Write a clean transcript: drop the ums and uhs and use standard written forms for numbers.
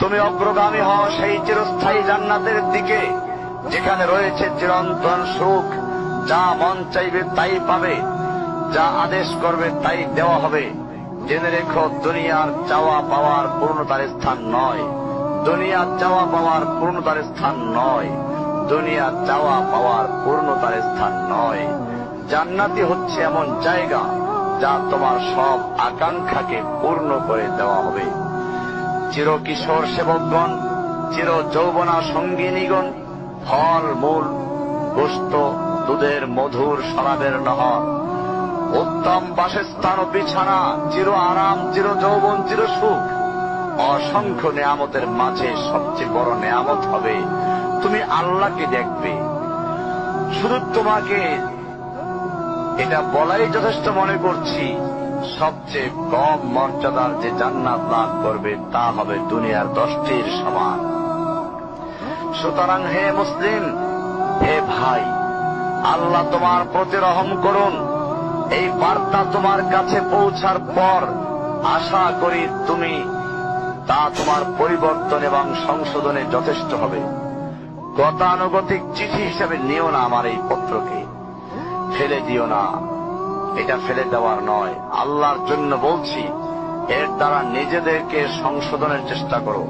তুমি অগ্রগামী হও সেই চিরস্থায়ী জান্নাতের দিকে, যেখানে রয়েছে চিরন্তন সুখ। যা মন চাইবে তাই পাবে, যা আদেশ করবে তাই দেওয়া হবে। জেনে রেখো, দুনিয়ার চাওয়া পাওয়ার পূর্ণতার স্থান নয়। দুনিয়ার চাওয়া পাওয়ার পূর্ণতার স্থান নয়। দুনিয়ার চাওয়া পাওয়ার পূর্ণতার স্থান নয়। জান্নাতি হচ্ছে এমন জায়গা যা তোমার সব আকাঙ্ক্ষাকে পূর্ণ করে দেওয়া হবে। চির কিশোর সেবকগণ, চির যৌবনা সঙ্গিনীগণ, ফল মূল, গোশত, দুধের মধুর শরাবের নহর, উত্তম বাসস্থান ও বিছানা, চির আরাম, চির যৌবন, চির সুখ, অসংখ্য নেয়ামতের মাঝে সবচেয়ে বড় নেয়ামত হবে তুমি আল্লাহকে দেখবে। শুধু তোমাকে এটা বলাই যথেষ্ট মনে করছি, সবচেয়ে কম মর্যাদার যে জান্নাত লাভ করবে তা হবে দুনিয়ার 10টির সমান। সুতরাং হে মুসলিম, হে ভাই, আল্লাহ তোমার প্রতি রহম করুন। এই বার্তা তোমার কাছে পৌঁছার পর আশা করি তুমি তা তোমার পরিবর্তন এবং সংশোধনে যথেষ্ট হবে। গতানুগতিক চিঠি হিসেবে নিও না আমার এই পত্রকে, ফেলে দিও না। এটা ফেলে দেওয়ার নয়, আল্লাহর জন্য বলছি। এর দ্বারা নিজেদেরকে সংশোধনের চেষ্টা করো।